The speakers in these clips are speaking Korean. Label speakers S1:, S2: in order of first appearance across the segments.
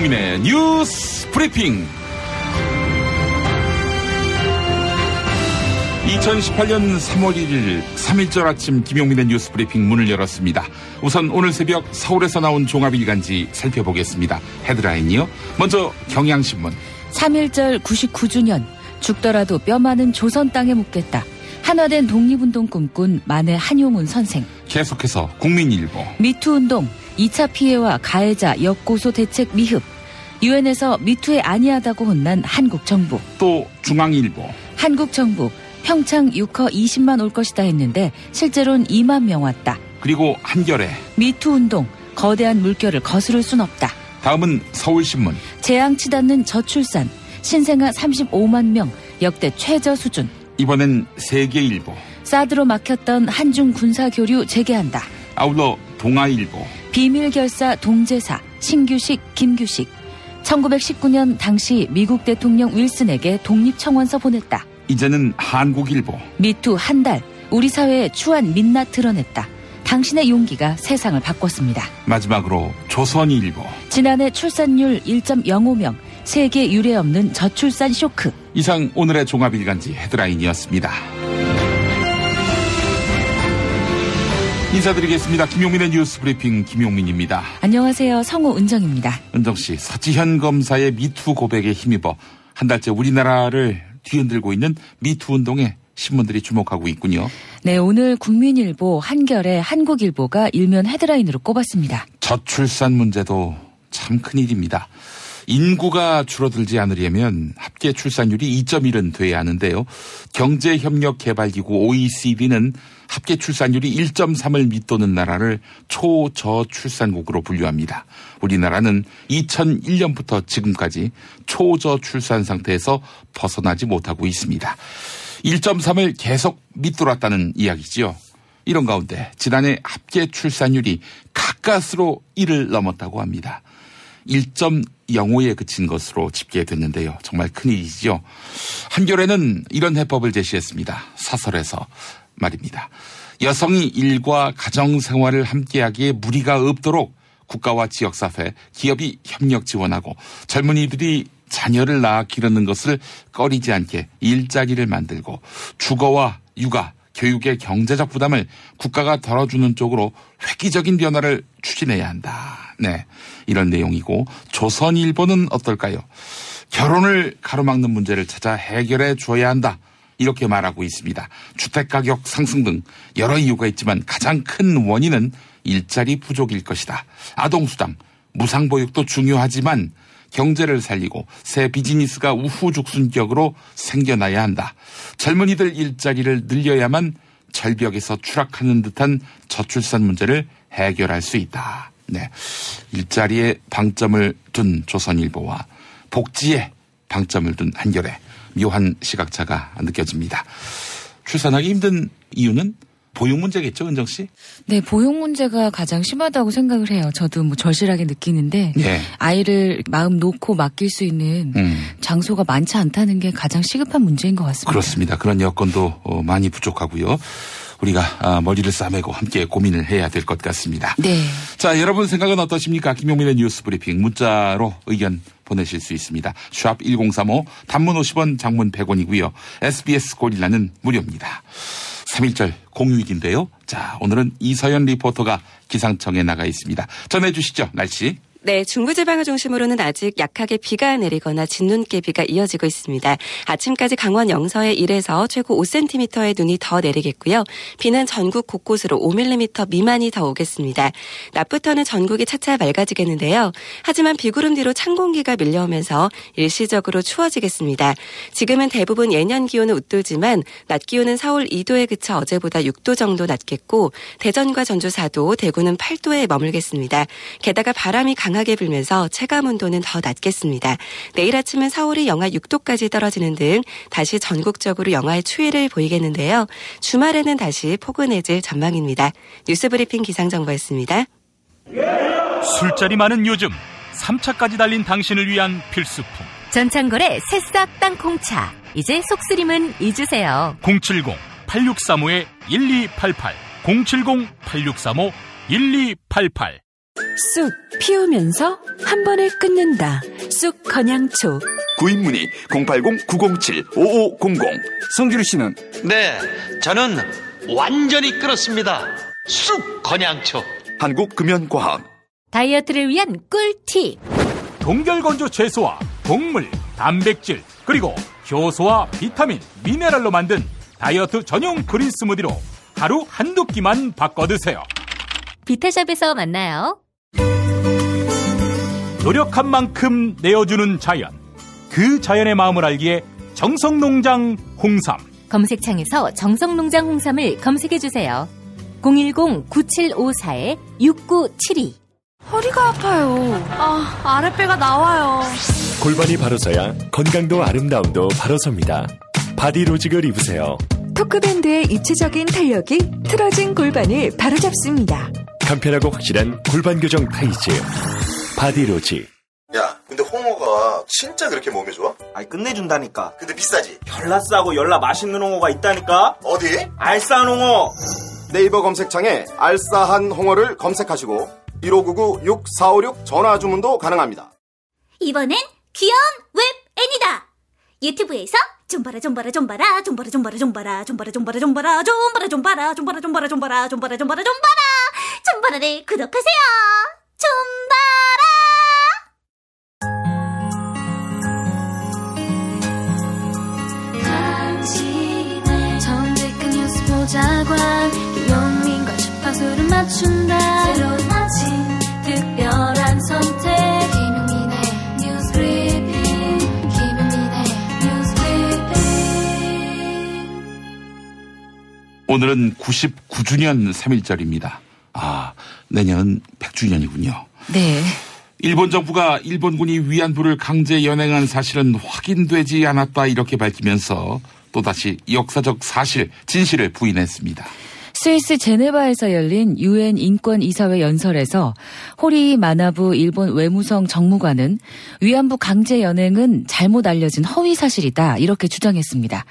S1: 김용민의 뉴스 브리핑. 2018년 3월 1일 3.1절 아침 김용민의 뉴스 브리핑 문을 열었습니다. 우선 오늘 새벽 서울에서 나온 종합일간지 살펴보겠습니다. 헤드라인이요. 먼저 경향신문.
S2: 3.1절 99주년 죽더라도 뼈 많은 조선 땅에 묻겠다. 한화된 독립운동 꿈꾼 만해 한용운 선생.
S1: 계속해서 국민일보.
S2: 미투운동 2차 피해와 가해자 역고소 대책 미흡. 유엔에서 미투에 아니하다고 혼난 한국정부.
S1: 또 중앙일보.
S2: 한국정부 평창 6허 20만 올 것이다 했는데 실제로는 2만 명 왔다.
S1: 그리고 한겨레.
S2: 미투운동 거대한 물결을 거스를 순 없다.
S1: 다음은 서울신문.
S2: 재앙치 닿는 저출산 신생아 35만 명 역대 최저 수준.
S1: 이번엔 세계일보.
S2: 사드로 막혔던 한중 군사교류 재개한다.
S1: 아울러 동아일보.
S2: 비밀결사 동제사 신규식 김규식. 1919년 당시 미국 대통령 윌슨에게 독립청원서 보냈다.
S1: 이제는 한국일보.
S2: 미투 한 달 우리 사회의 추한 민낯 드러냈다. 당신의 용기가 세상을 바꿨습니다.
S1: 마지막으로 조선일보.
S2: 지난해 출산율 1.05명 세계 유례 없는 저출산 쇼크.
S1: 이상 오늘의 종합일간지 헤드라인이었습니다. 인사드리겠습니다. 김용민의 뉴스 브리핑 김용민입니다.
S2: 안녕하세요. 성우 은정입니다.
S1: 은정씨, 서지현 검사의 미투 고백에 힘입어 한 달째 우리나라를 뒤흔들고 있는 미투 운동에 신문들이 주목하고 있군요.
S2: 네, 오늘 국민일보, 한겨레, 한국일보가 일면 헤드라인으로 꼽았습니다.
S1: 저출산 문제도 참 큰일입니다. 인구가 줄어들지 않으려면 합계 출산율이 2.1은 돼야 하는데요. 경제협력개발기구 OECD는 합계 출산율이 1.3을 밑도는 나라를 초저출산국으로 분류합니다. 우리나라는 2001년부터 지금까지 초저출산 상태에서 벗어나지 못하고 있습니다. 1.3을 계속 밑돌았다는 이야기지요. 이런 가운데 지난해 합계 출산율이 가까스로 1을 넘었다고 합니다. 1.05에 그친 것으로 집계됐는데요. 정말 큰일이죠. 한겨레는 이런 해법을 제시했습니다. 사설에서 말입니다. 여성이 일과 가정생활을 함께하기에 무리가 없도록 국가와 지역사회, 기업이 협력 지원하고 젊은이들이 자녀를 낳아 기르는 것을 꺼리지 않게 일자리를 만들고 주거와 육아, 교육의 경제적 부담을 국가가 덜어주는 쪽으로 획기적인 변화를 추진해야 한다. 네, 이런 내용이고 조선일보는 어떨까요? 결혼을 가로막는 문제를 찾아 해결해 줘야 한다. 이렇게 말하고 있습니다. 주택가격 상승 등 여러 이유가 있지만 가장 큰 원인은 일자리 부족일 것이다. 아동수당, 무상보육도 중요하지만 경제를 살리고 새 비즈니스가 우후죽순격으로 생겨나야 한다. 젊은이들 일자리를 늘려야만 절벽에서 추락하는 듯한 저출산 문제를 해결할 수 있다. 네, 일자리에 방점을 둔 조선일보와 복지에 방점을 둔 한겨레. 묘한 시각차가 느껴집니다. 출산하기 힘든 이유는 보육 문제겠죠, 은정 씨?
S2: 네, 보육 문제가 가장 심하다고 생각을 해요. 저도 뭐 절실하게 느끼는데
S1: 예.
S2: 아이를 마음 놓고 맡길 수 있는 장소가 많지 않다는 게 가장 시급한 문제인 것 같습니다.
S1: 그렇습니다. 그런 여건도 많이 부족하고요. 우리가 머리를 싸매고 함께 고민을 해야 될 것 같습니다.
S2: 네.
S1: 자, 여러분 생각은 어떠십니까? 김용민의 뉴스 브리핑 문자로 의견 보내실 수 있습니다. 샵 1035 단문 50원 장문 100원이고요. SBS 고릴라는 무료입니다. 3.1절 공휴일인데요. 자, 오늘은 이서연 리포터가 기상청에 나가 있습니다. 전해주시죠. 날씨.
S3: 네, 중부지방을 중심으로는 아직 약하게 비가 내리거나 진눈깨비가 이어지고 있습니다. 아침까지 강원 영서에 1에서 최고 5cm의 눈이 더 내리겠고요. 비는 전국 곳곳으로 5mm 미만이 더 오겠습니다. 낮부터는 전국이 차차 맑아지겠는데요. 하지만 비구름 뒤로 찬 공기가 밀려오면서 일시적으로 추워지겠습니다. 지금은 대부분 예년 기온은 웃도지만 낮 기온은 서울 2도에 그쳐 어제보다 6도 정도 낮겠고 대전과 전주 4도, 대구는 8도에 머물겠습니다. 게다가 바람이 강하게 불면서 체감온도는 더 낮겠습니다. 내일 아침은 서울이 영하 6도까지 떨어지는 등 다시 전국적으로 영하의 추위를 보이겠는데요. 주말에는 다시 포근해질 전망입니다. 뉴스브리핑 기상정보였습니다.
S4: 술자리 많은 요즘 3차까지 달린 당신을 위한 필수품
S5: 전창걸의 새싹 땅콩차. 이제 속쓰림은 잊으세요.
S4: 070-8635-1288 070-8635-1288
S6: 쑥 피우면서 한 번에 끊는다. 쑥 건양초.
S7: 구입문의 080-907-5500.
S8: 성규리 씨는?
S9: 네, 저는 완전히 끊었습니다. 쑥 건양초.
S7: 한국금연과학.
S5: 다이어트를 위한 꿀팁.
S4: 동결건조 채소와 곡물, 단백질, 그리고 효소와 비타민, 미네랄로 만든 다이어트 전용 그린 스무디로 하루 한두 끼만 바꿔 드세요.
S5: 비타샵에서 만나요.
S4: 노력한 만큼 내어주는 자연. 그 자연의 마음을 알기에 정성농장 홍삼.
S5: 검색창에서 정성농장 홍삼을 검색해주세요. 010-9754-6972.
S6: 허리가 아파요. 아랫배가 나와요.
S10: 골반이 바로 서야 건강도 아름다움도 바로 섭니다. 바디로직을 입으세요.
S6: 토크밴드의 입체적인 탄력이 틀어진 골반을 바로잡습니다.
S10: 간편하고 확실한 골반 교정 타이즈. 바디로직.
S11: 야, 근데 홍어가 진짜 그렇게 몸에 좋아?
S12: 아니, 끝내준다니까.
S11: 근데 비싸지?
S12: 열나 싸고 열나 맛있는 홍어가 있다니까.
S11: 어디?
S12: 알싸한 홍어.
S11: 네이버 검색창에 알싸한 홍어를 검색하시고 1599-6456 전화 주문도 가능합니다.
S13: 이번엔 귀여운 웹애니다. 유튜브에서 좀봐라 좀봐라 좀봐라 좀봐라 좀봐라 좀봐라 좀봐라 좀봐라 좀봐라 좀봐라 좀봐라 좀봐라 좀봐라 좀봐라 좀봐라 좀봐라 좀봐라를 구독하세요. 좀봐라.
S14: 정직한 뉴스 보자관 김용민과 주파수를 맞춘다. 새로운 아침 특별한 선택 김용민의 뉴스 브리핑. 김용민의 뉴스 브리핑.
S1: 오늘은 99주년 3일절입니다. 내년은 100주년이군요.
S2: 네.
S1: 일본 정부가 일본군이 위안부를 강제 연행한 사실은 확인되지 않았다 이렇게 밝히면서 또다시 역사적 진실을 부인했습니다.
S2: 스위스 제네바에서 열린 UN 인권이사회 연설에서 호리 마나부 일본 외무성 정무관은 위안부 강제 연행은 잘못 알려진 허위 사실이다 이렇게 주장했습니다.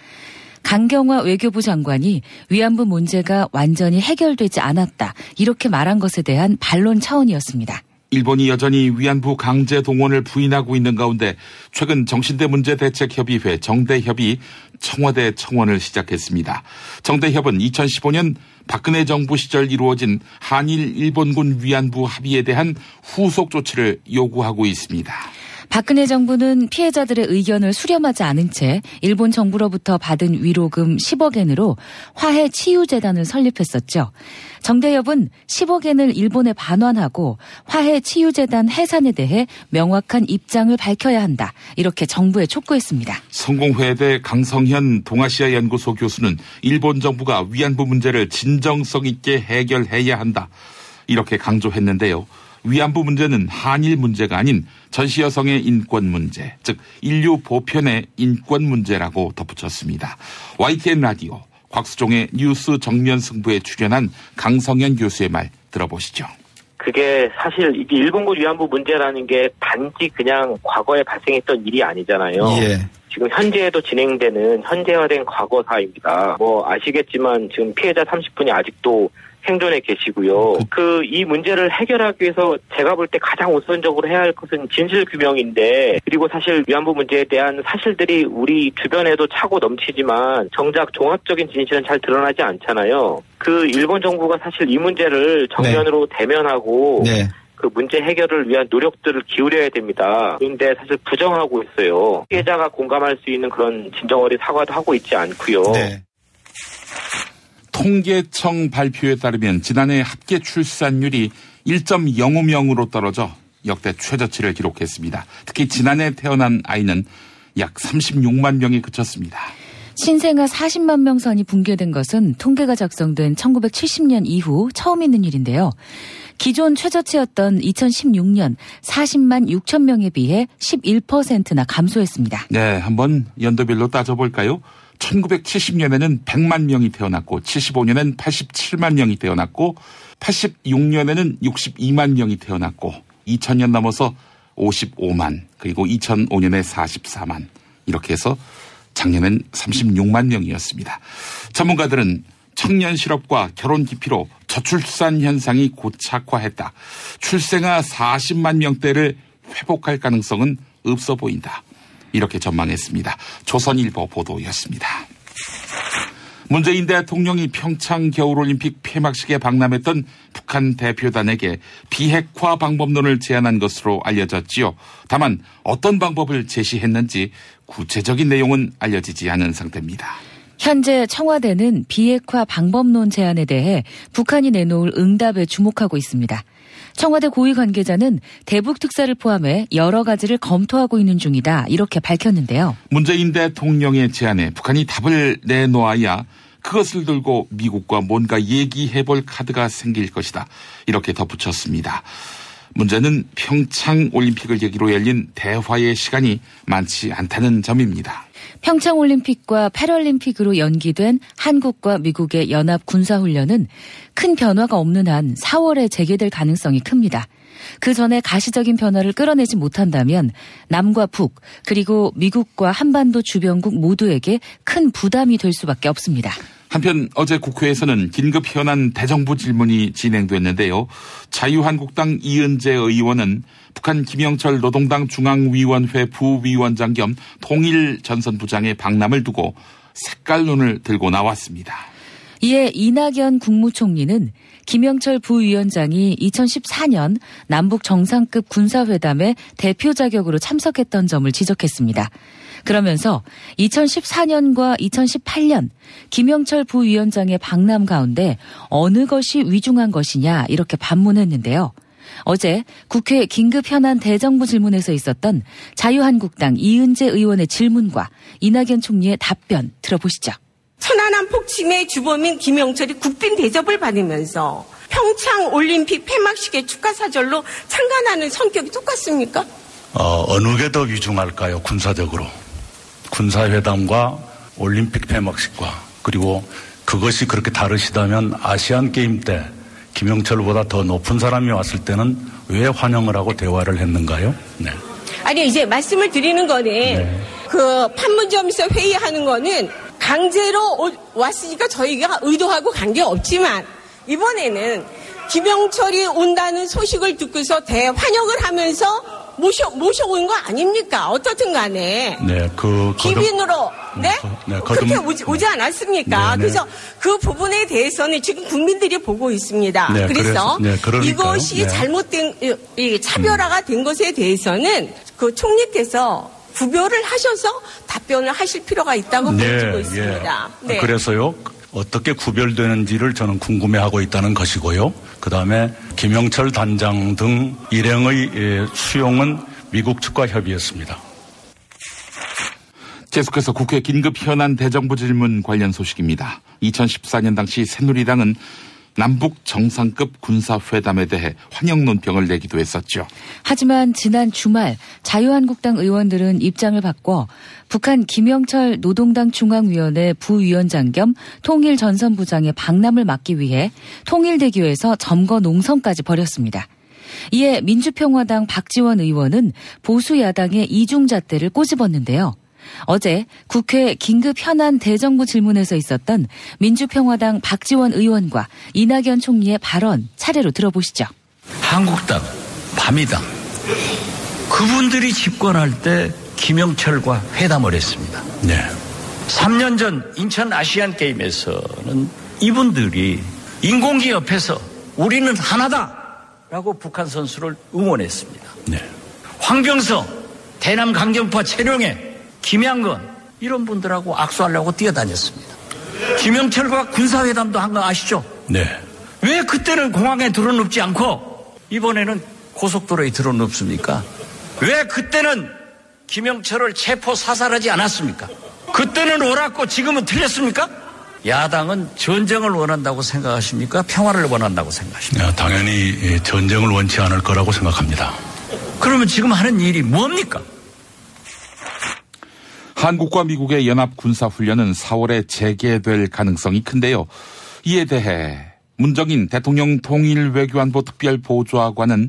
S2: 강경화 외교부 장관이 위안부 문제가 완전히 해결되지 않았다 이렇게 말한 것에 대한 반론 차원이었습니다.
S1: 일본이 여전히 위안부 강제 동원을 부인하고 있는 가운데 최근 정신대 문제 대책협의회 정대협이 청와대 청원을 시작했습니다. 정대협은 2015년 박근혜 정부 시절 이루어진 한일 일본군 위안부 합의에 대한 후속 조치를 요구하고 있습니다.
S2: 박근혜 정부는 피해자들의 의견을 수렴하지 않은 채 일본 정부로부터 받은 위로금 10억엔으로 화해치유재단을 설립했었죠. 정대협은 10억엔을 일본에 반환하고 화해치유재단 해산에 대해 명확한 입장을 밝혀야 한다. 이렇게 정부에 촉구했습니다.
S1: 성공회대 강성현 동아시아연구소 교수는 일본 정부가 위안부 문제를 진정성 있게 해결해야 한다. 이렇게 강조했는데요. 위안부 문제는 한일 문제가 아닌 전시 여성의 인권 문제, 즉 인류 보편의 인권 문제라고 덧붙였습니다. YTN 라디오 곽수종의 뉴스 정면 승부에 출연한 강성현 교수의 말 들어보시죠.
S15: 그게 사실 이게 일본군 위안부 문제라는 게 단지 그냥 과거에 발생했던 일이 아니잖아요.
S8: 예.
S15: 지금 현재에도 진행되는 현재화된 과거사입니다. 아시겠지만 지금 피해자 30분이 아직도 생존해 계시고요. 이 문제를 해결하기 위해서 제가 볼 때 가장 우선적으로 해야 할 것은 진실 규명인데, 그리고 사실 위안부 문제에 대한 사실들이 우리 주변에도 차고 넘치지만 정작 종합적인 진실은 잘 드러나지 않잖아요. 일본 정부가 사실 이 문제를 정면으로 대면하고 그 문제 해결을 위한 노력들을 기울여야 됩니다. 그런데 사실 부정하고 있어요. 피해자가 공감할 수 있는 그런 진정어린 사과도 하고 있지 않고요.
S1: 통계청 발표에 따르면 지난해 합계 출산율이 1.050으로 떨어져 역대 최저치를 기록했습니다. 특히 지난해 태어난 아이는 약 36만 명에 그쳤습니다.
S2: 신생아 40만 명 선이 붕괴된 것은 통계가 작성된 1970년 이후 처음 있는 일인데요. 기존 최저치였던 2016년 40만 6천 명에 비해 11%나 감소했습니다.
S1: 네, 한번 연도별로 따져볼까요? 1970년에는 100만 명이 태어났고 75년에는 87만 명이 태어났고 86년에는 62만 명이 태어났고 2000년 넘어서 55만 그리고 2005년에 44만 이렇게 해서 작년엔 36만 명이었습니다. 전문가들은 청년 실업과 결혼 기피로 저출산 현상이 고착화했다. 출생아 40만 명대를 회복할 가능성은 없어 보인다. 이렇게 전망했습니다. 조선일보 보도였습니다. 문재인 대통령이 평창 겨울올림픽 폐막식에 방남했던 북한 대표단에게 비핵화 방법론을 제안한 것으로 알려졌지요. 다만 어떤 방법을 제시했는지 구체적인 내용은 알려지지 않은 상태입니다.
S2: 현재 청와대는 비핵화 방법론 제안에 대해 북한이 내놓을 응답에 주목하고 있습니다. 청와대 고위 관계자는 대북 특사를 포함해 여러 가지를 검토하고 있는 중이다. 이렇게 밝혔는데요.
S1: 문재인 대통령의 제안에 북한이 답을 내놓아야 그것을 들고 미국과 뭔가 얘기해볼 카드가 생길 것이다. 이렇게 덧붙였습니다. 문제는 평창 올림픽을 계기로 열린 대화의 시간이 많지 않다는 점입니다.
S2: 평창올림픽과 패럴림픽으로 연기된 한국과 미국의 연합 군사훈련은 큰 변화가 없는 한 4월에 재개될 가능성이 큽니다. 그 전에 가시적인 변화를 끌어내지 못한다면 남과 북 그리고 미국과 한반도 주변국 모두에게 큰 부담이 될 수밖에 없습니다.
S1: 한편 어제 국회에서는 긴급 현안 대정부 질문이 진행됐는데요. 자유한국당 이은재 의원은 북한 김영철 노동당 중앙위원회 부위원장 겸 통일전선부장의 방남을 두고 색깔론을 들고 나왔습니다.
S2: 이에 이낙연 국무총리는 김영철 부위원장이 2014년 남북 정상급 군사회담에 대표 자격으로 참석했던 점을 지적했습니다. 그러면서 2014년과 2018년 김영철 부위원장의 방남 가운데 어느 것이 위중한 것이냐 이렇게 반문했는데요. 어제 국회 긴급 현안 대정부 질문에서 있었던 자유한국당 이은재 의원의 질문과 이낙연 총리의 답변 들어보시죠.
S8: 천안함 폭침의 주범인 김영철이 국빈 대접을 받으면서 평창 올림픽 폐막식의 축하 사절로 참관하는 성격이 똑같습니까?
S16: 어느 게 더 위중할까요? 군사적으로. 군사회담과 올림픽 폐막식과 그리고 그것이 그렇게 다르시다면 아시안게임 때 김영철보다 더 높은 사람이 왔을 때는 왜 환영을 하고 대화를 했는가요? 네.
S8: 아니 이제 말씀을 드리는 거는 그 판문점에서 회의하는 거는 강제로 왔으니까 저희가 의도하고 관계없지만 이번에는 김영철이 온다는 소식을 듣고서 대환영을 하면서 모셔온 거 아닙니까? 어떻든 간에.
S16: 네,
S8: 기빈으로, 그렇게 오지 않았습니까? 그래서 그 부분에 대해서는 지금 국민들이 보고 있습니다.
S16: 네,
S8: 그래서 이것이 잘못된, 차별화가 된 것에 대해서는 그 총리께서 구별을 하셔서 답변을 하실 필요가 있다고 보여지고 있습니다.
S16: 네. 그래서요. 어떻게 구별되는지를 저는 궁금해하고 있다는 것이고요. 그다음에 김영철 단장 등 일행의 수용은 미국 측과 협의했습니다.
S1: 계속해서 국회 긴급 현안 대정부 질문 관련 소식입니다. 2014년 당시 새누리당은 남북 정상급 군사회담에 대해 환영 논평을 내기도 했었죠.
S2: 하지만 지난 주말 자유한국당 의원들은 입장을 바꿔 북한 김영철 노동당 중앙위원회 부위원장 겸 통일전선부장의 방남을 막기 위해 통일대교에서 점거 농성까지 벌였습니다. 이에 민주평화당 박지원 의원은 보수 야당의 이중잣대를 꼬집었는데요. 어제 국회 긴급 현안 대정부 질문에서 있었던 민주평화당 박지원 의원과 이낙연 총리의 발언 차례로 들어보시죠.
S17: 한국당, 밤이당 그분들이 집권할 때 김영철과 회담을 했습니다.
S16: 네.
S17: 3년 전 인천 아시안게임에서는 이분들이 인공기 옆에서 우리는 하나다라고 북한 선수를 응원했습니다.
S16: 네.
S17: 황병서, 대남 강경파 최룡해, 김양건 이런 분들하고 악수하려고 뛰어다녔습니다. 김영철과 군사회담도 한 거 아시죠?
S16: 네.
S17: 왜 그때는 공항에 드러눕지 않고 이번에는 고속도로에 드러눕습니까? 왜 그때는 김영철을 체포 사살하지 않았습니까? 그때는 옳았고 지금은 틀렸습니까? 야당은 전쟁을 원한다고 생각하십니까? 평화를 원한다고 생각하십니까?
S16: 당연히 전쟁을 원치 않을 거라고 생각합니다.
S17: 그러면 지금 하는 일이 뭡니까?
S1: 한국과 미국의 연합 군사훈련은 4월에 재개될 가능성이 큰데요. 이에 대해 문정인 대통령 통일외교안보 특별보좌관은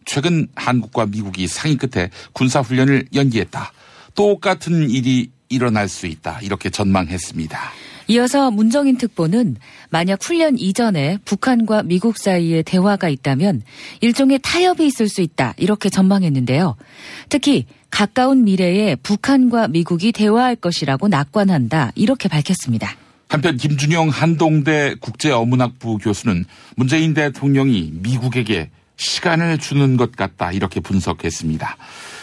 S1: 최근 한국과 미국이 상의 끝에 군사훈련을 연기했다. 똑같은 일이 일어날 수 있다. 이렇게 전망했습니다.
S2: 이어서 문정인 특보는 만약 훈련 이전에 북한과 미국 사이에 대화가 있다면 일종의 타협이 있을 수 있다 이렇게 전망했는데요. 특히 가까운 미래에 북한과 미국이 대화할 것이라고 낙관한다 이렇게 밝혔습니다.
S1: 한편 김준영 한동대 국제어문학부 교수는 문재인 대통령이 미국에게 시간을 주는 것 같다 이렇게 분석했습니다.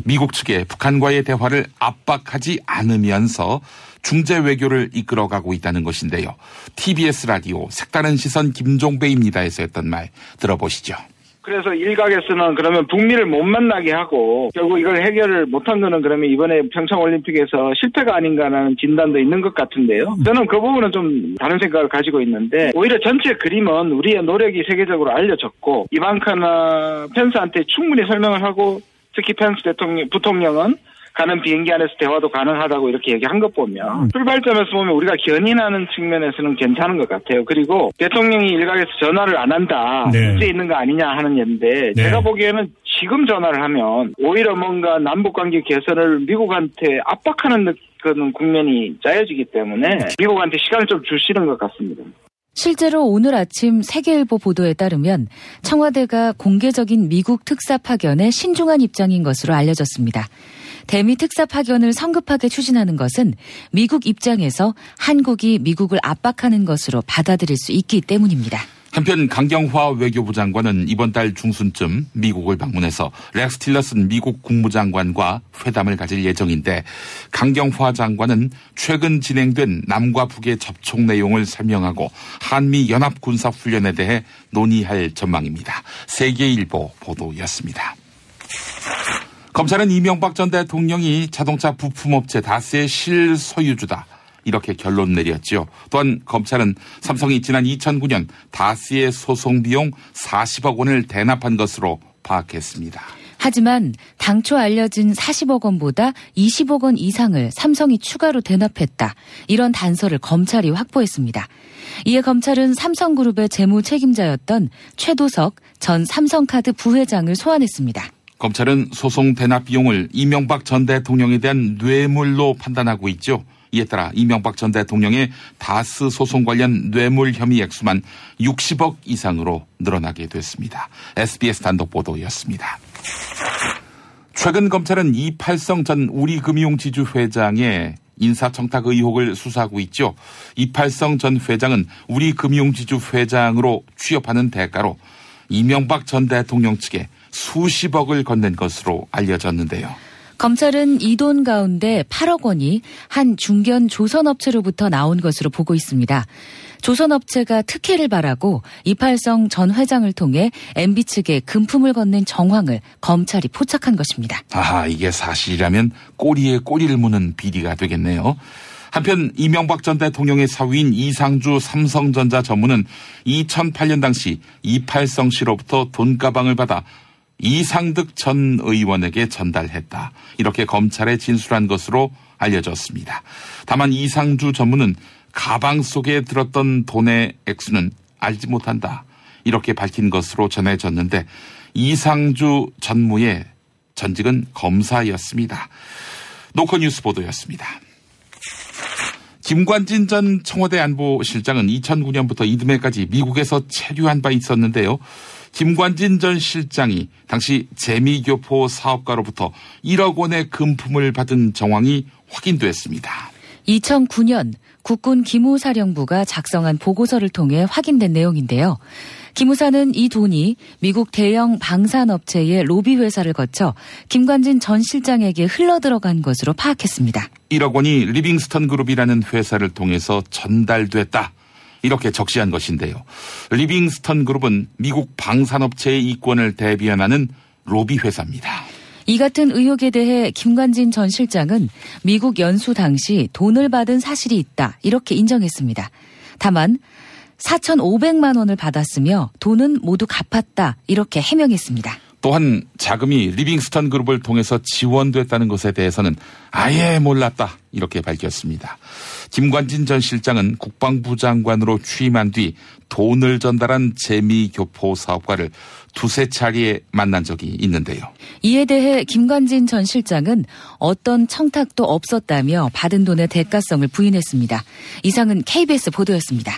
S1: 미국 측에 북한과의 대화를 압박하지 않으면서 중재 외교를 이끌어가고 있다는 것인데요. TBS 라디오 색다른 시선 김종배입니다에서 했던 말 들어보시죠.
S18: 그래서 일각에서는 그러면 북미를 못 만나게 하고 결국 이걸 해결을 못한 거는 그러면 이번에 평창올림픽에서 실패가 아닌가라는 진단도 있는 것 같은데요. 저는 그 부분은 좀 다른 생각을 가지고 있는데 오히려 전체 그림은 우리의 노력이 세계적으로 알려졌고 이방카나 펜스한테 충분히 설명을 하고 특히 펜스 부통령은 가는 비행기 안에서 대화도 가능하다고 이렇게 얘기한 것 보면 출발점에서 보면 우리가 견인하는 측면에서는 괜찮은 것 같아요. 그리고 대통령이 일각에서 전화를 안 한다. 문제 있는 거 아니냐 하는 얘기인데 제가 보기에는 지금 전화를 하면 오히려 뭔가 남북관계 개선을 미국한테 압박하는 그런 국면이 짜여지기 때문에 미국한테 시간을 좀 주시는 것 같습니다.
S2: 실제로 오늘 아침 세계일보 보도에 따르면 청와대가 공개적인 미국 특사 파견에 신중한 입장인 것으로 알려졌습니다. 대미 특사 파견을 성급하게 추진하는 것은 미국 입장에서 한국이 미국을 압박하는 것으로 받아들일 수 있기 때문입니다.
S1: 한편 강경화 외교부 장관은 이번 달 중순쯤 미국을 방문해서 렉스 틸러슨 미국 국무장관과 회담을 가질 예정인데 강경화 장관은 최근 진행된 남과 북의 접촉 내용을 설명하고 한미 연합 군사 훈련에 대해 논의할 전망입니다. 세계일보 보도였습니다. 검찰은 이명박 전 대통령이 자동차 부품업체 다스의 실소유주다. 이렇게 결론 내렸죠. 또한 검찰은 삼성이 지난 2009년 다스의 소송 비용 40억 원을 대납한 것으로 파악했습니다.
S2: 하지만 당초 알려진 40억 원보다 20억 원 이상을 삼성이 추가로 대납했다. 이런 단서를 검찰이 확보했습니다. 이에 검찰은 삼성그룹의 재무 책임자였던 최도석 전 삼성카드 부회장을 소환했습니다.
S1: 검찰은 소송 대납 비용을 이명박 전 대통령에 대한 뇌물로 판단하고 있죠. 이에 따라 이명박 전 대통령의 다스 소송 관련 뇌물 혐의 액수만 60억 이상으로 늘어나게 됐습니다. SBS 단독 보도였습니다. 최근 검찰은 이팔성 전 우리금융지주 회장의 인사청탁 의혹을 수사하고 있죠. 이팔성 전 회장은 우리금융지주 회장으로 취업하는 대가로 이명박 전 대통령 측에 수십억을 건넨 것으로 알려졌는데요.
S2: 검찰은 이 돈 가운데 8억 원이 한 중견 조선업체로부터 나온 것으로 보고 있습니다. 조선업체가 특혜를 바라고 이팔성 전 회장을 통해 MB 측에 금품을 건넨 정황을 검찰이 포착한 것입니다.
S1: 아하, 이게 사실이라면 꼬리에 꼬리를 무는 비리가 되겠네요. 한편 이명박 전 대통령의 사위인 이상주 삼성전자 전무는 2008년 당시 이팔성 씨로부터 돈가방을 받아 이상득 전 의원에게 전달했다. 이렇게 검찰에 진술한 것으로 알려졌습니다. 다만 이상주 전무는 가방 속에 들었던 돈의 액수는 알지 못한다. 이렇게 밝힌 것으로 전해졌는데 이상주 전무의 전직은 검사였습니다. 노컷뉴스 보도였습니다. 김관진 전 청와대 안보실장은 2009년부터 이듬해까지 미국에서 체류한 바 있었는데요. 김관진 전 실장이 당시 재미교포 사업가로부터 1억 원의 금품을 받은 정황이 확인됐습니다.
S2: 2009년 국군 기무사령부가 작성한 보고서를 통해 확인된 내용인데요. 기무사는 이 돈이 미국 대형 방산업체의 로비 회사를 거쳐 김관진 전 실장에게 흘러들어간 것으로 파악했습니다.
S1: 1억 원이 리빙스턴 그룹이라는 회사를 통해서 전달됐다. 이렇게 적시한 것인데요. 리빙스턴 그룹은 미국 방산업체의 이권을 대변하는 로비 회사입니다.
S2: 이 같은 의혹에 대해 김관진 전 실장은 미국 연수 당시 돈을 받은 사실이 있다. 이렇게 인정했습니다. 다만 4,500만 원을 받았으며 돈은 모두 갚았다. 이렇게 해명했습니다.
S1: 또한 자금이 리빙스턴 그룹을 통해서 지원됐다는 것에 대해서는 아예 몰랐다. 이렇게 밝혔습니다. 김관진 전 실장은 국방부 장관으로 취임한 뒤 돈을 전달한 재미교포 사업가를 두세 차례 만난 적이 있는데요.
S2: 이에 대해 김관진 전 실장은 어떤 청탁도 없었다며 받은 돈의 대가성을 부인했습니다. 이상은 KBS 보도였습니다.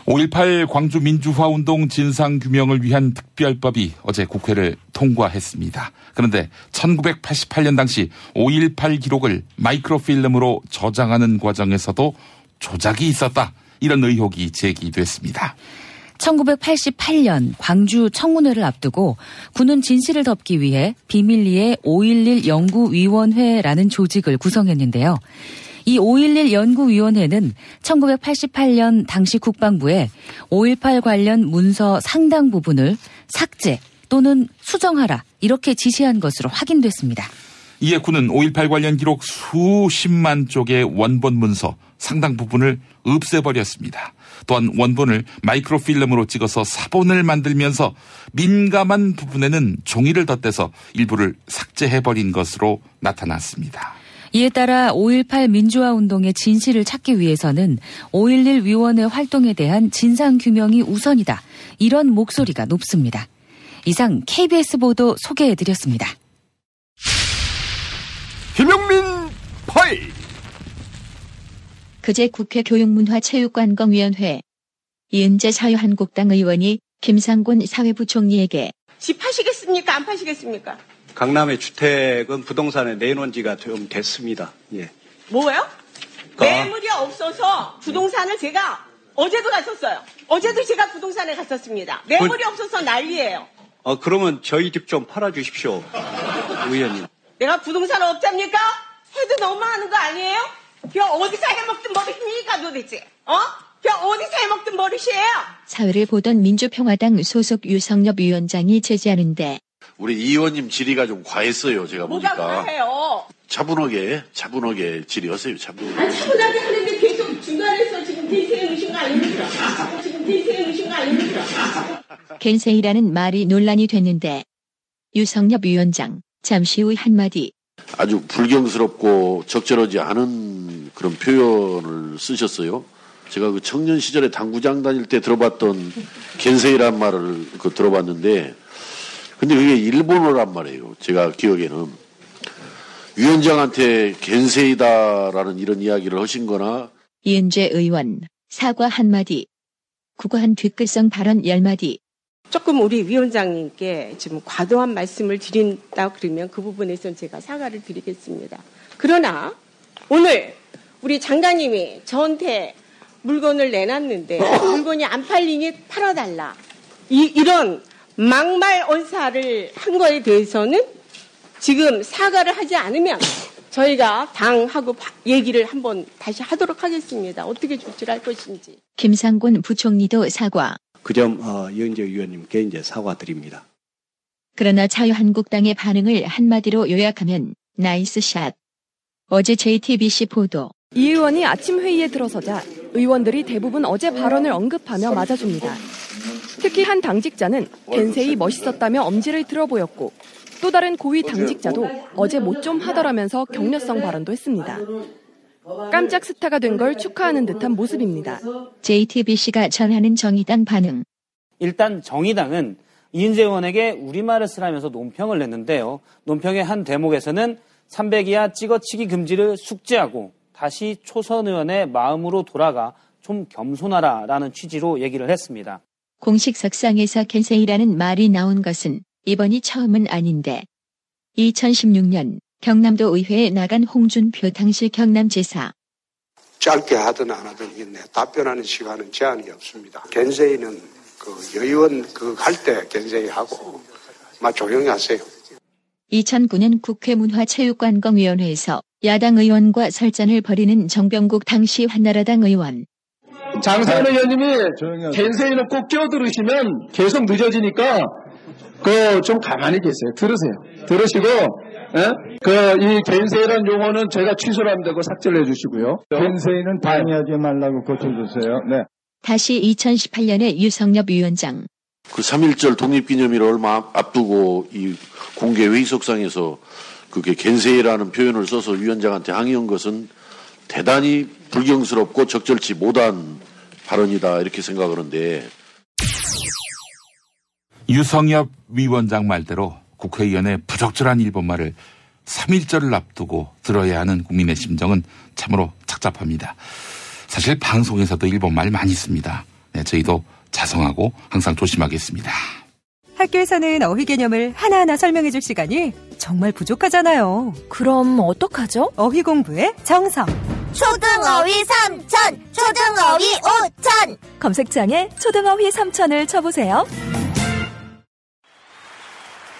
S1: 5.18 광주 민주화운동 진상규명을 위한 특별법이 어제 국회를 통과했습니다. 그런데 1988년 당시 5.18 기록을 마이크로필름으로 저장하는 과정에서도 조작이 있었다. 이런 의혹이 제기됐습니다.
S2: 1988년 광주 청문회를 앞두고 군은 진실을 덮기 위해 비밀리에 5.11 연구위원회라는 조직을 구성했는데요. 이 5.11 연구위원회는 1988년 당시 국방부에 5.18 관련 문서 상당 부분을 삭제 또는 수정하라 이렇게 지시한 것으로 확인됐습니다.
S1: 이에 군은 5.18 관련 기록 수십만 쪽의 원본 문서 상당 부분을 없애버렸습니다. 또한 원본을 마이크로필름으로 찍어서 사본을 만들면서 민감한 부분에는 종이를 덧대서 일부를 삭제해버린 것으로 나타났습니다.
S2: 이에 따라 5.18 민주화운동의 진실을 찾기 위해서는 5.11 위원회 활동에 대한 진상규명이 우선이다. 이런 목소리가 높습니다. 이상 KBS 보도 소개해드렸습니다.
S19: 김용민 파일.
S20: 그제 국회 교육문화체육관광위원회 이은재 자유한국당 의원이 김상곤 사회부총리에게
S8: 집 파시겠습니까? 안 파시겠습니까?
S21: 강남의 주택은 부동산에 내놓은 지가 좀 됐습니다. 예.
S8: 뭐예요? 매물이 없어서 부동산을 제가 어제도 갔었어요. 어제도 제가 부동산에 갔었습니다. 매물이 없어서 난리예요.
S21: 그러면 저희 집 좀 팔아주십시오. 의원님.
S8: 내가 부동산 업자입니까? 해도 너무하는 거 아니에요? 그냥 어디서 해먹든 버릇입니까 도대체? 그냥 어디서 해먹든 버릇이에요?
S20: 사회를 보던 민주평화당 소속 유성엽 위원장이 제지하는데
S22: 우리 이 의원님 질의가 좀 과했어요. 제가 보니까.
S8: 뭐가 과해요?
S22: 차분하게 질의하세요. 차분하게.
S8: 아니 차분하게 하는데 계속 중간에서 지금 겐세에 넣으신 거 아닙니까?
S20: 겐세이라는 말이 논란이 됐는데 유성엽 위원장 잠시 후 한마디.
S22: 아주 불경스럽고 적절하지 않은 그런 표현을 쓰셨어요. 제가 그 청년 시절에 당구장 다닐 때 들어봤던 겐세이란 말을 들어봤는데 근데 그게 일본어란 말이에요. 제가 기억에는. 위원장한테 겐세이다라는 이런 이야기를 하신 거나.
S20: 이은재 의원 사과 한마디. 구구한 뒷글성 발언 10마디.
S8: 조금 우리 위원장님께 지금 과도한 말씀을 드린다 그러면 그 부분에서는 제가 사과를 드리겠습니다. 그러나 오늘 우리 장관님이 저한테 물건을 내놨는데 물건이 안 팔리니 팔아달라. 이런 막말 언사를 한 거에 대해서는 지금 사과를 하지 않으면 저희가 당하고 얘기를 한번 다시 하도록 하겠습니다. 어떻게 조치를 할 것인지.
S20: 김상곤 부총리도 사과.
S21: 그 점 이은재 의원님께 이제 사과드립니다.
S20: 그러나 자유한국당의 반응을 한마디로 요약하면 나이스 샷. 어제 JTBC 보도.
S23: 이 의원이 아침 회의에 들어서자 의원들이 대부분 어제 발언을 언급하며 맞아줍니다. 특히 한 당직자는 겐세이 멋있었다며 엄지를 들어보였고 또 다른 고위 당직자도 어제 못 좀 하더라면서 격려성 발언도 했습니다. 깜짝 스타가 된 걸 축하하는 듯한 모습입니다.
S20: JTBC가 전하는 정의당 반응.
S24: 일단 정의당은 이은재 의원에게 우리말을 쓰라면서 논평을 냈는데요. 논평의 한 대목에서는 300이하 찍어치기 금지를 숙지하고 다시 초선 의원의 마음으로 돌아가 좀 겸손하라라는 취지로 얘기를 했습니다.
S20: 공식 석상에서 겐세이라는 말이 나온 것은 이번이 처음은 아닌데 2016년 경남도 의회에 나간 홍준표 당시 경남지사.
S25: 짧게 하든 안 하든 답변하는 시간은 제한이 없습니다. 겐세이는 의원 할 때 겐세이하고 조용히 하세요.
S20: 2009년 국회 문화체육관광위원회에서 야당 의원과 설전을 벌이는 정병국 당시 한나라당 의원.
S26: 장사현 의원님이 겐세이는 꼭 끼어들으시면 계속 늦어지니까 좀 가만히 계세요. 들으시고 이 겐세이라는 용어는 제가 취소를 하면 되고 삭제를 해주시고요.
S27: 겐세이는 방해하지 말라고 고쳐주세요. 네.
S20: 다시 2018년에 유성엽 위원장.
S22: 그 3.1절 독립기념일을 얼마 앞두고 이 공개 회의석상에서 그게 겐세이라는 표현을 써서 위원장한테 항의한 것은 대단히 불경스럽고 적절치 못한 발언이다 이렇게 생각하는데
S1: 유성엽 위원장 말대로 국회의원의 부적절한 일본말을 3.1절을 앞두고 들어야 하는 국민의 심정은 참으로 착잡합니다. 사실 방송에서도 일본말 많이 씁니다. 네, 저희도 자성하고 항상 조심하겠습니다.
S3: 학교에서는 어휘 개념을 하나하나 설명해 줄 시간이 정말 부족하잖아요. 그럼 어떡하죠? 어휘 공부의 정석.
S4: 초등어휘 3천, 초등어휘 5천.
S3: 검색창에 초등어휘 3천을 쳐보세요.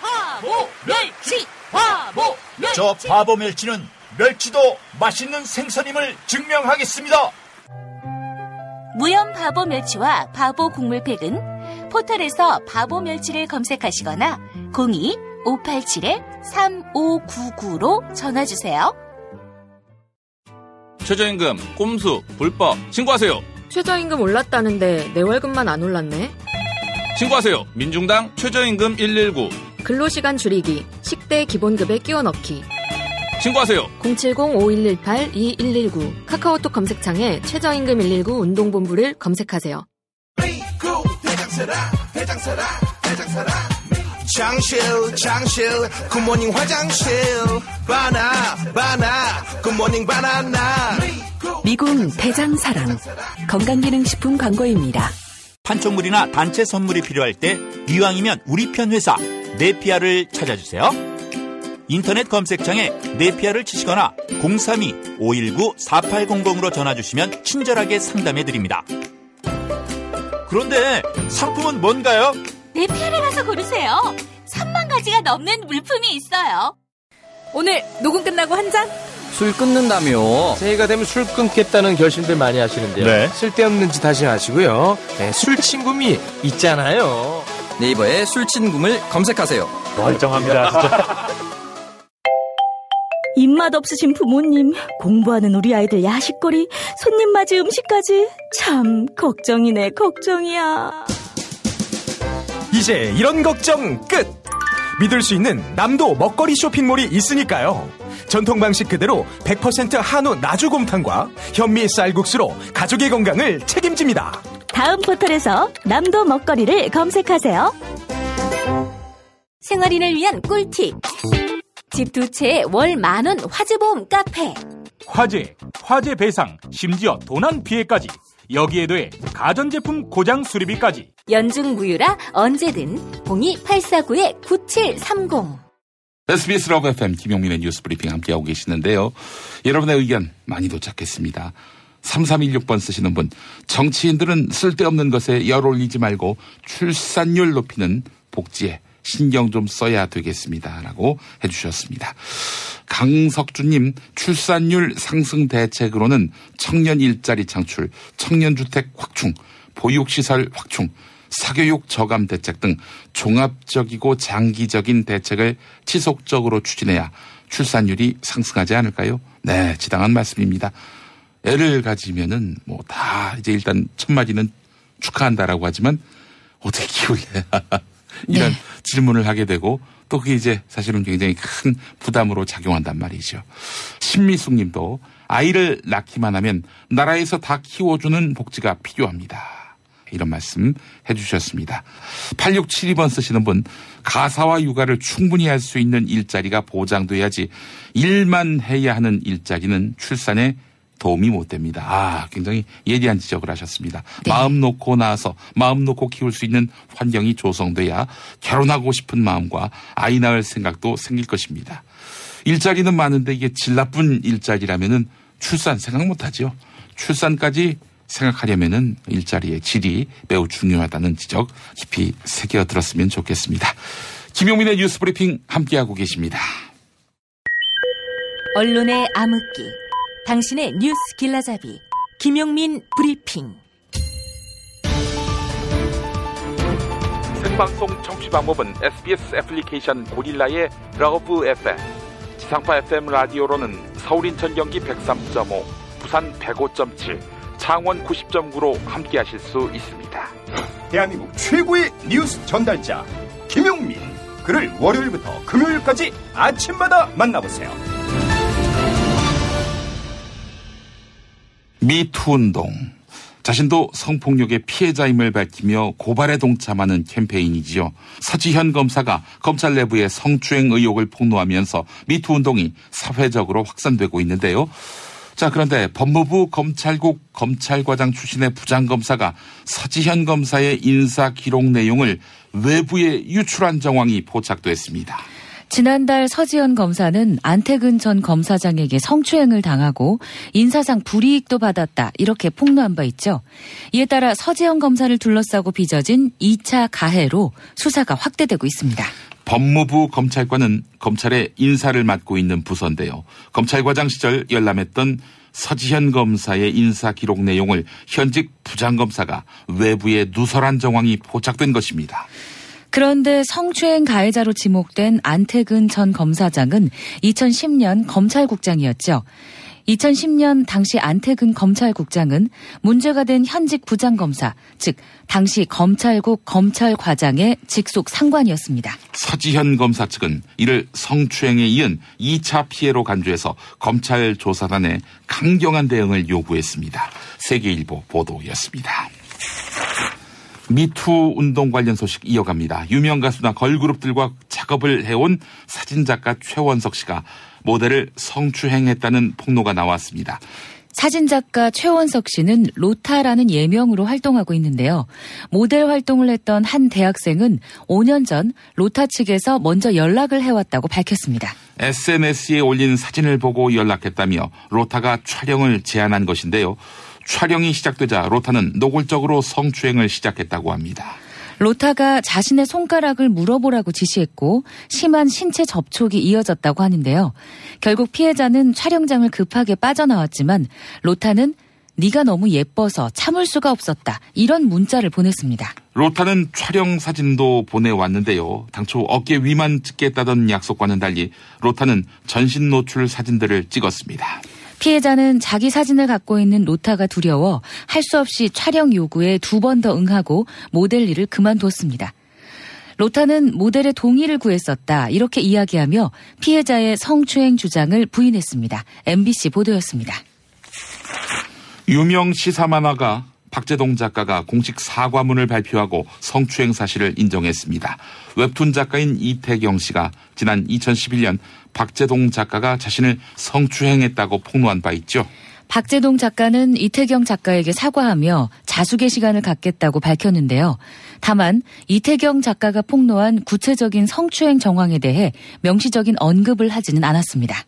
S5: 바보 멸치, 바보 멸치. 저 바보 멸치는 멸치도 맛있는 생선임을 증명하겠습니다.
S6: 무염 바보 멸치와 바보 국물팩은 포털에서 바보 멸치를 검색하시거나 02-587-3599로 전화주세요.
S7: 최저임금, 꼼수, 불법 신고하세요.
S9: 최저임금 올랐다는데 내 월급만 안 올랐네.
S7: 신고하세요. 민중당 최저임금 119.
S9: 근로시간 줄이기, 식대 기본급에 끼워 넣기.
S7: 신고하세요.
S9: 070-5118-2119 카카오톡 검색창에 최저임금 119 운동본부를 검색하세요.
S5: 장실 굿모닝 화장실 바나 굿모닝 바나나.
S9: 미궁 대장사랑 건강기능식품 광고입니다.
S5: 판촉물이나 단체 선물이 필요할 때 이왕이면 우리 편 회사 네피아를 찾아주세요. 인터넷 검색창에 네피아를 치시거나 032-519-4800으로 전화주시면 친절하게 상담해드립니다. 그런데 상품은 뭔가요?
S6: 네피아를 가서 고르세요. 3만 가지가 넘는 물품이 있어요.
S9: 오늘 녹음 끝나고 한 잔?
S10: 술 끊는다며. 새해가 되면 술 끊겠다는 결심들 많이 하시는데요. 네. 쓸데없는 짓 하지 마시고요. 네, 술친구미 있잖아요.
S28: 네이버에 술친구를 검색하세요.
S10: 멀쩡합니다. 진짜.
S6: 입맛 없으신 부모님, 공부하는 우리 아이들 야식거리, 손님 맞이 음식까지 참 걱정이네, 걱정이야.
S29: 이제 이런 걱정 끝! 믿을 수 있는 남도 먹거리 쇼핑몰이 있으니까요. 전통 방식 그대로 100% 한우 나주곰탕과 현미 쌀국수로 가족의 건강을 책임집니다.
S6: 다음 포털에서 남도 먹거리를 검색하세요. 생활인을 위한 꿀팁. 집 두 채에 월 10,000원 화재보험 카페.
S30: 화재 배상, 심지어 도난 피해까지. 여기에 더해 가전제품 고장 수리비까지.
S6: 연중 무휴라 언제든 02-849-9730.
S1: SBS 러브 FM 김용민의 뉴스 브리핑 함께하고 계시는데요. 여러분의 의견 많이 도착했습니다. 3316번 쓰시는 분, 정치인들은 쓸데없는 것에 열 올리지 말고 출산율 높이는 복지에 신경 좀 써야 되겠습니다. 라고 해주셨습니다. 강석주님, 출산율 상승 대책으로는 청년 일자리 창출, 청년주택 확충, 보육시설 확충, 사교육 저감 대책 등 종합적이고 장기적인 대책을 지속적으로 추진해야 출산율이 상승하지 않을까요? 네, 지당한 말씀입니다. 애를 가지면은 뭐 다 이제 일단 첫 마디는 축하한다라고 하지만 어떻게 키울래? 이런 네. 질문을 하게 되고 또 그게 이제 사실은 굉장히 큰 부담으로 작용한단 말이죠. 신미숙 님도 아이를 낳기만 하면 나라에서 다 키워주는 복지가 필요합니다. 이런 말씀 해주셨습니다. 8672번 쓰시는 분, 가사와 육아를 충분히 할 수 있는 일자리가 보장돼야지 일만 해야 하는 일자리는 출산에 도움이 못 됩니다. 굉장히 예리한 지적을 하셨습니다. 네. 마음 놓고 나서 마음 놓고 키울 수 있는 환경이 조성돼야 결혼하고 싶은 마음과 아이 낳을 생각도 생길 것입니다. 일자리는 많은데 이게 질 나쁜 일자리라면은 출산 생각 못 하죠. 출산까지 생각하려면은 일자리의 질이 매우 중요하다는 지적 깊이 새겨들었으면 좋겠습니다. 김용민의 뉴스 브리핑 함께하고 계십니다.
S6: 언론의 암흑기, 당신의 뉴스 길라잡이, 김용민 브리핑.
S1: 생방송 청취 방법은 SBS 애플리케이션 고릴라의 러브 FM, 지상파 FM 라디오로는 서울 인천 경기 103.5, 부산 105.7, 창원 90.9로 함께하실 수 있습니다.
S19: 대한민국 최고의 뉴스 전달자 김용민, 그를 월요일부터 금요일까지 아침마다 만나보세요.
S1: 미투운동. 자신도 성폭력의 피해자임을 밝히며 고발에 동참하는 캠페인이지요. 서지현 검사가 검찰 내부의 성추행 의혹을 폭로하면서 미투운동이 사회적으로 확산되고 있는데요. 자, 그런데 법무부 검찰국 검찰과장 출신의 부장검사가 서지현 검사의 인사 기록 내용을 외부에 유출한 정황이 포착됐습니다.
S2: 지난달 서지현 검사는 안태근 전 검사장에게 성추행을 당하고 인사상 불이익도 받았다, 이렇게 폭로한 바 있죠. 이에 따라 서지현 검사를 둘러싸고 빚어진 2차 가해로 수사가 확대되고 있습니다.
S1: 법무부 검찰관은 검찰의 인사를 맡고 있는 부서인데요. 검찰과장 시절 열람했던 서지현 검사의 인사 기록 내용을 현직 부장검사가 외부에 누설한 정황이 포착된 것입니다.
S2: 그런데 성추행 가해자로 지목된 안태근 전 검사장은 2010년 검찰국장이었죠. 2010년 당시 안태근 검찰국장은 문제가 된 현직 부장검사, 즉 당시 검찰국 검찰과장의 직속 상관이었습니다.
S1: 서지현 검사 측은 이를 성추행에 이은 2차 피해로 간주해서 검찰 조사단에 강경한 대응을 요구했습니다. 세계일보 보도였습니다. 미투 운동 관련 소식 이어갑니다. 유명 가수나 걸그룹들과 작업을 해온 사진작가 최원석 씨가 모델을 성추행했다는 폭로가 나왔습니다.
S2: 사진작가 최원석 씨는 로타라는 예명으로 활동하고 있는데요. 모델 활동을 했던 한 대학생은 5년 전 로타 측에서 먼저 연락을 해왔다고 밝혔습니다.
S1: SNS에 올린 사진을 보고 연락했다며 로타가 촬영을 제안한 것인데요. 촬영이 시작되자 로타는 노골적으로 성추행을 시작했다고 합니다.
S2: 로타가 자신의 손가락을 물어보라고 지시했고 심한 신체 접촉이 이어졌다고 하는데요. 결국 피해자는 촬영장을 급하게 빠져나왔지만 로타는 네가 너무 예뻐서 참을 수가 없었다, 이런 문자를 보냈습니다.
S1: 로타는 촬영 사진도 보내왔는데요. 당초 어깨 위만 찍겠다던 약속과는 달리 로타는 전신 노출 사진들을 찍었습니다.
S2: 피해자는 자기 사진을 갖고 있는 로타가 두려워 할 수 없이 촬영 요구에 2번 더 응하고 모델 일을 그만뒀습니다. 로타는 모델의 동의를 구했었다, 이렇게 이야기하며 피해자의 성추행 주장을 부인했습니다. MBC 보도였습니다.
S1: 유명 시사만화가 박재동 작가가 공식 사과문을 발표하고 성추행 사실을 인정했습니다. 웹툰 작가인 이태경 씨가 지난 2011년 박재동 작가가 자신을 성추행했다고 폭로한 바 있죠.
S2: 박재동 작가는 이태경 작가에게 사과하며 자숙의 시간을 갖겠다고 밝혔는데요. 다만 이태경 작가가 폭로한 구체적인 성추행 정황에 대해 명시적인 언급을 하지는 않았습니다.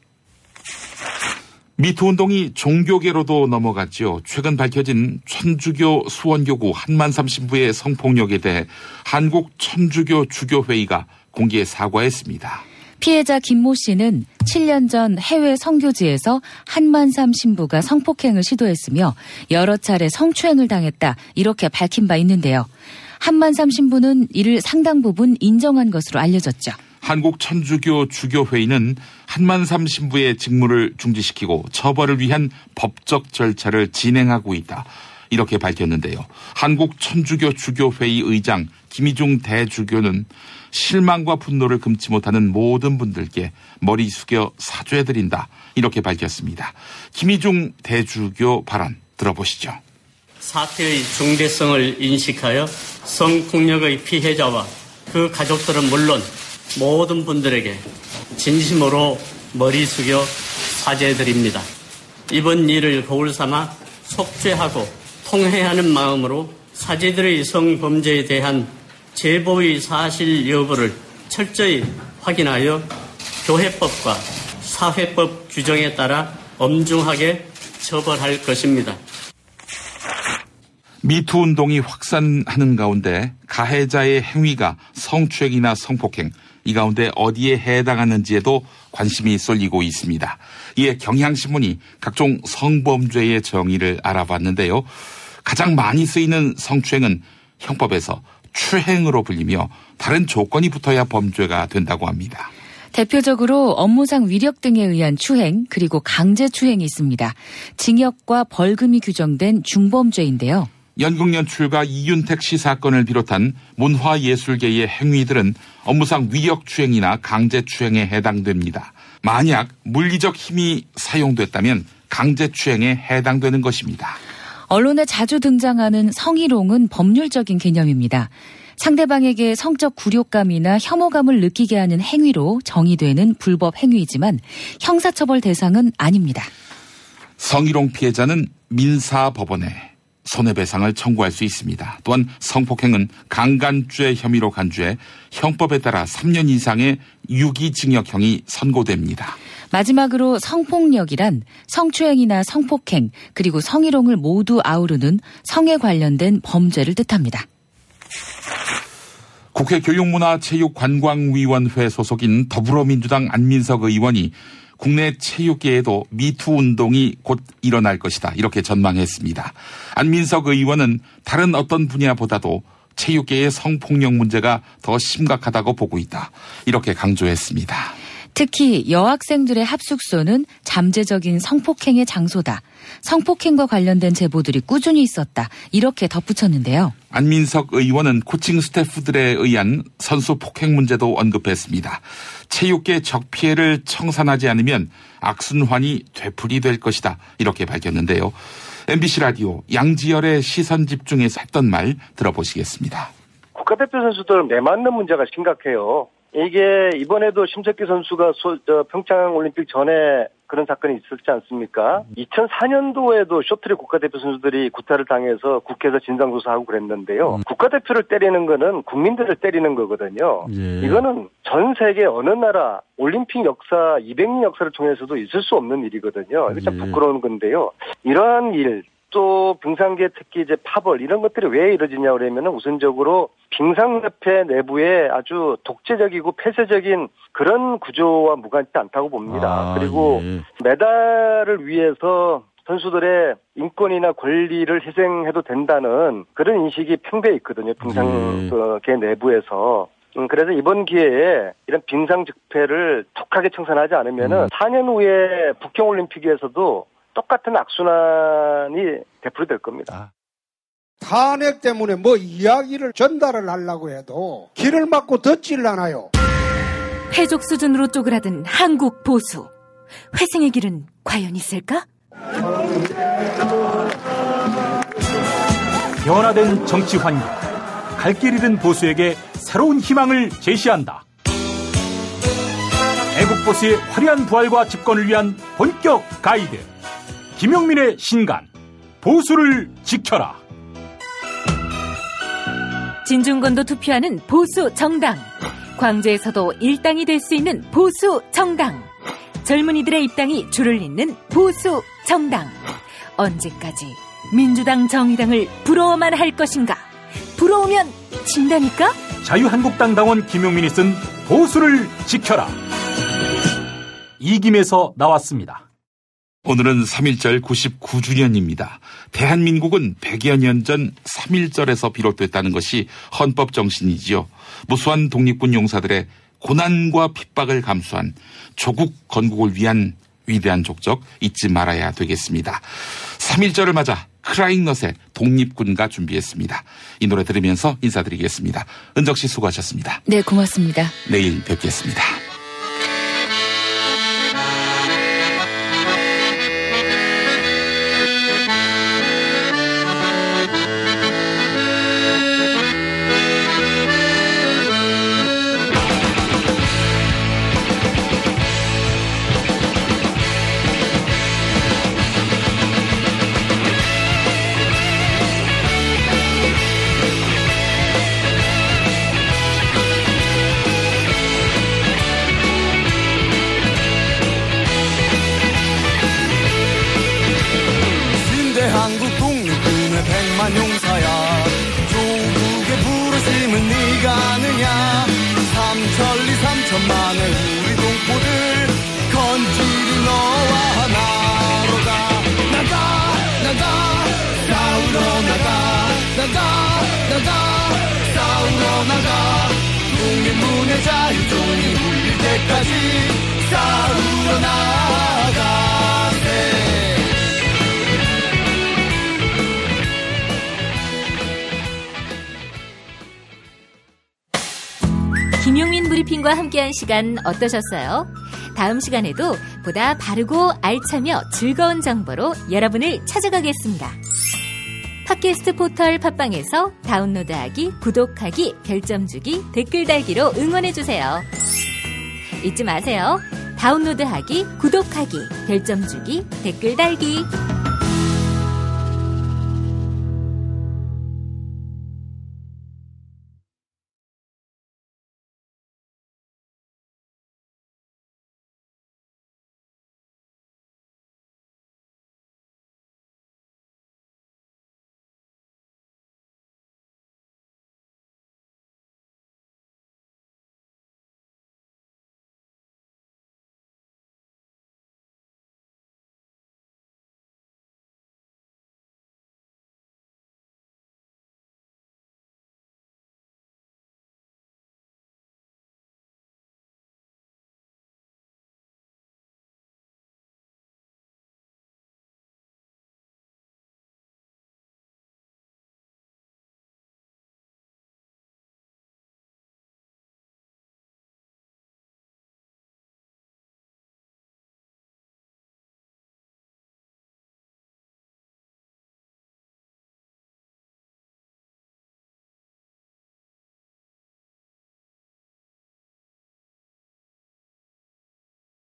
S1: 미투운동이 종교계로도 넘어갔죠. 최근 밝혀진 천주교 수원교구 한만삼 신부의 성폭력에 대해 한국 천주교 주교회의가 공개 사과했습니다.
S2: 피해자 김모 씨는 7년 전 해외 선교지에서 한만삼 신부가 성폭행을 시도했으며 여러 차례 성추행을 당했다, 이렇게 밝힌 바 있는데요. 한만삼 신부는 이를 상당 부분 인정한 것으로 알려졌죠.
S1: 한국 천주교 주교회의는 한만삼 신부의 직무를 중지시키고 처벌을 위한 법적 절차를 진행하고 있다, 이렇게 밝혔는데요. 한국 천주교 주교회의 의장 김희중 대주교는 실망과 분노를 금치 못하는 모든 분들께 머리 숙여 사죄드린다, 이렇게 밝혔습니다. 김희중 대주교 발언 들어보시죠.
S8: 사태의 중대성을 인식하여 성폭력의 피해자와 그 가족들은 물론 모든 분들에게 진심으로 머리 숙여 사죄드립니다. 이번 일을 거울 삼아 속죄하고 통회하는 마음으로 사제들의 성범죄에 대한 제보의 사실 여부를 철저히 확인하여 교회법과 사회법 규정에 따라 엄중하게 처벌할 것입니다.
S1: 미투운동이 확산하는 가운데 가해자의 행위가 성추행이나 성폭행, 이 가운데 어디에 해당하는지에도 관심이 쏠리고 있습니다. 이에 경향신문이 각종 성범죄의 정의를 알아봤는데요. 가장 많이 쓰이는 성추행은 형법에서 추행으로 불리며 다른 조건이 붙어야 범죄가 된다고 합니다.
S2: 대표적으로 업무상 위력 등에 의한 추행, 그리고 강제 추행이 있습니다. 징역과 벌금이 규정된 중범죄인데요.
S1: 연극연출가 이윤택 씨 사건을 비롯한 문화예술계의 행위들은 업무상 위력추행이나 강제추행에 해당됩니다. 만약 물리적 힘이 사용됐다면 강제추행에 해당되는 것입니다.
S2: 언론에 자주 등장하는 성희롱은 법률적인 개념입니다. 상대방에게 성적 굴욕감이나 혐오감을 느끼게 하는 행위로 정의되는 불법 행위이지만 형사처벌 대상은 아닙니다.
S1: 성희롱 피해자는 민사법원에 손해배상을 청구할 수 있습니다. 또한 성폭행은 강간죄 혐의로 간주해 형법에 따라 3년 이상의 유기징역형이 선고됩니다.
S2: 마지막으로 성폭력이란 성추행이나 성폭행 그리고 성희롱을 모두 아우르는 성에 관련된 범죄를 뜻합니다.
S1: 국회 교육문화체육관광위원회 소속인 더불어민주당 안민석 의원이 국내 체육계에도 미투 운동이 곧 일어날 것이다 이렇게 전망했습니다. 안민석 의원은 다른 어떤 분야보다도 체육계의 성폭력 문제가 더 심각하다고 보고 있다 이렇게 강조했습니다.
S2: 특히 여학생들의 합숙소는 잠재적인 성폭행의 장소다. 성폭행과 관련된 제보들이 꾸준히 있었다. 이렇게 덧붙였는데요.
S1: 안민석 의원은 코칭 스태프들에 의한 선수 폭행 문제도 언급했습니다. 체육계 적피해를 청산하지 않으면 악순환이 되풀이될 것이다. 이렇게 밝혔는데요. MBC 라디오 양지열의 시선 집중에서 했던 말 들어보시겠습니다.
S11: 국가대표 선수들 내맞는 문제가 심각해요. 이게 이번에도 심석희 선수가 평창올림픽 전에 그런 사건이 있었지 않습니까? 2004년도에도 쇼트트랙 국가대표 선수들이 구타를 당해서 국회에서 진상조사하고 그랬는데요. 국가대표를 때리는 거는 국민들을 때리는 거거든요. 예. 이거는 전 세계 어느 나라 올림픽 역사 200년 역사를 통해서도 있을 수 없는 일이거든요. 이게 참 부끄러운 건데요. 이러한 일 또 빙상계 특히 이제 파벌 이런 것들이 왜 이루어지냐 그러면은 우선적으로 빙상협회 내부에 아주 독재적이고 폐쇄적인 그런 구조와 무관하지 않다고 봅니다. 그리고 메달을 위해서 선수들의 인권이나 권리를 희생해도 된다는 그런 인식이 팽배해 있거든요. 빙상계 내부에서. 그래서 이번 기회에 이런 빙상 적폐를 톡하게 청산하지 않으면은 4년 후에 북경올림픽에서도 똑같은 악순환이 되풀이될 겁니다.
S12: 탄핵 때문에 뭐 이야기를 전달을 하려고 해도 길을 막고 듣질 않아요.
S13: 회족 수준으로 쪼그라든 한국 보수. 회생의 길은 과연 있을까?
S30: 변화된 정치 환경. 갈 길 잃은 보수에게 새로운 희망을 제시한다. 애국 보수의 화려한 부활과 집권을 위한 본격 가이드. 김용민의 신간 보수를 지켜라.
S13: 진중권도 투표하는 보수 정당. 광주에서도 일당이 될 수 있는 보수 정당. 젊은이들의 입당이 줄을 잇는 보수 정당. 언제까지 민주당 정의당을 부러워만 할 것인가? 부러우면 진다니까?
S30: 자유한국당 당원 김용민이 쓴 보수를 지켜라. 이김에서 나왔습니다.
S1: 오늘은 3.1절 99주년입니다. 대한민국은 100여 년 전 3.1절에서 비롯됐다는 것이 헌법 정신이지요. 무수한 독립군 용사들의 고난과 핍박을 감수한 조국 건국을 위한 위대한 족적 잊지 말아야 되겠습니다. 3.1절을 맞아 크라잉넛의 독립군가 준비했습니다. 이 노래 들으면서 인사드리겠습니다. 은적 씨 수고하셨습니다.
S2: 네, 고맙습니다.
S1: 내일 뵙겠습니다.
S14: 용사야 조국의 부르심은 네가 아느냐 삼천리 삼천만의 우리 동포들 건지리 너와 나로가 나가 싸우러 나가 싸우러 나가 독립문의 자유종이 울릴 때까지 싸우러 나가세.
S13: 김용민 브리핑과 여러분과 함께한 시간 어떠셨어요? 다음 시간에도 보다 바르고 알차며 즐거운 정보로 여러분을 찾아가겠습니다. 팟캐스트 포털 팟빵에서 다운로드하기, 구독하기, 별점 주기, 댓글 달기로 응원해주세요. 잊지 마세요. 다운로드하기, 구독하기, 별점 주기, 댓글 달기.